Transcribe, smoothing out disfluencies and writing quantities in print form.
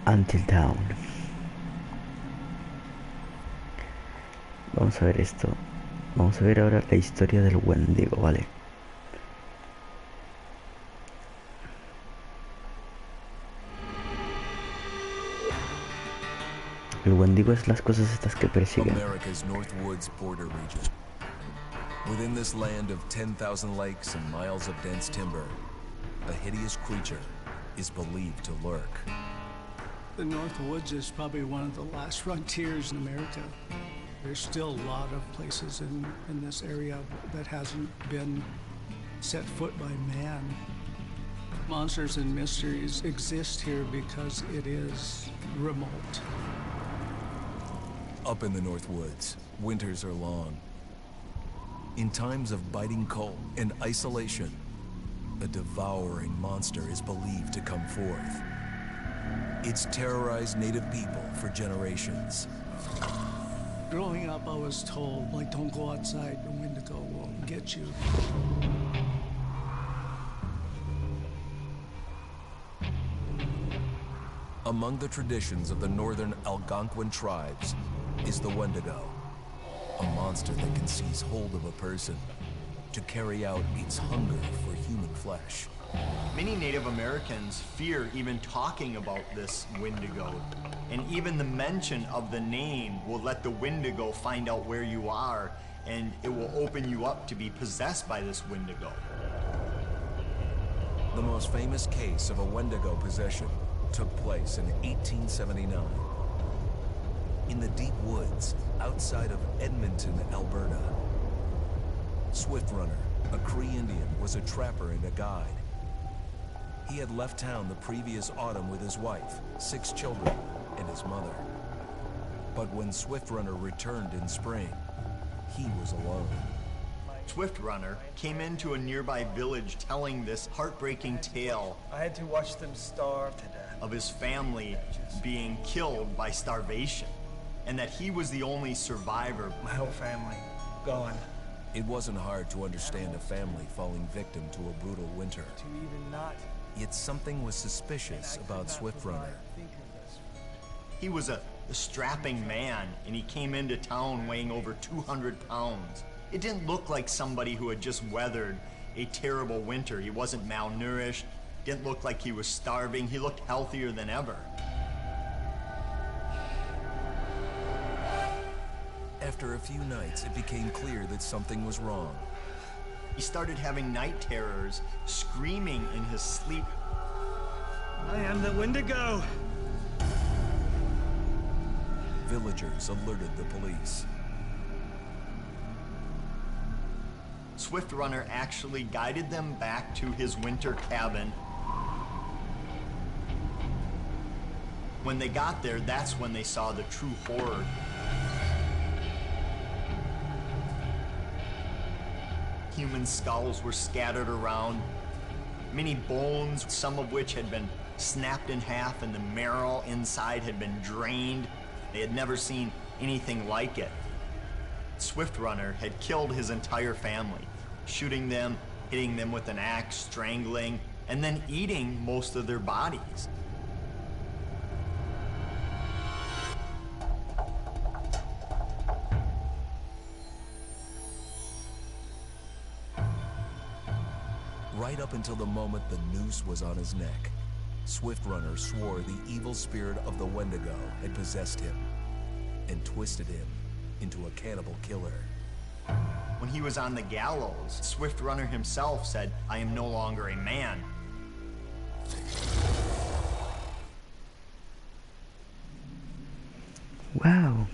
Until Dawn. Vamos a ver esto. Vamos a ver ahora la historia del Wendigo, ¿vale? El Wendigo es las cosas estas que persiguen. America's North Woods border region. Within this land of 10,000 lakes and miles of dense timber, a hideous creature is believed to lurk. The North Woods is probably one of the last frontiers in America. There's still a lot of places in this area that hasn't been set foot by man. Monsters and mysteries exist here because it is remote. Up in the North Woods, winters are long. In times of biting cold and isolation, a devouring monster is believed to come forth. It's terrorized native people for generations. Growing up, I was told, like, don't go outside, the Wendigo will get you. Among the traditions of the northern Algonquin tribes is the Wendigo, a monster that can seize hold of a person to carry out its hunger for human flesh. Many Native Americans fear even talking about this Wendigo, and even the mention of the name will let the Wendigo find out where you are, and it will open you up to be possessed by this Wendigo. The most famous case of a Wendigo possession took place in 1879. In the deep woods outside of Edmonton, Alberta. Swift Runner, a Cree Indian, was a trapper and a guide. He had left town the previous autumn with his wife, 6 children, and his mother. But when Swift Runner returned in spring, he was alone. Swift Runner came into a nearby village telling this heartbreaking tale. I had to watch them starve to death. Of his family being killed by starvation, and that he was the only survivor. My whole family gone. It wasn't hard to understand a family falling victim to a brutal winter. To even not. Yet something was suspicious about Swift Runner. He was a strapping man, and he came into town weighing over 200 pounds. It didn't look like somebody who had just weathered a terrible winter. He wasn't malnourished, didn't look like he was starving. He looked healthier than ever. After a few nights, it became clear that something was wrong. He started having night terrors, screaming in his sleep. I am the Wendigo! Villagers alerted the police. Swift Runner actually guided them back to his winter cabin. When they got there, that's when they saw the true horror. Human skulls were scattered around. Many bones, some of which had been snapped in half, and the marrow inside had been drained. They had never seen anything like it. Swift Runner had killed his entire family, shooting them, hitting them with an axe, strangling, and then eating most of their bodies. Right up until the moment the noose was on his neck, Swift Runner swore the evil spirit of the Wendigo had possessed him and twisted him into a cannibal killer. When he was on the gallows, Swift Runner himself said, "I am no longer a man." Wow.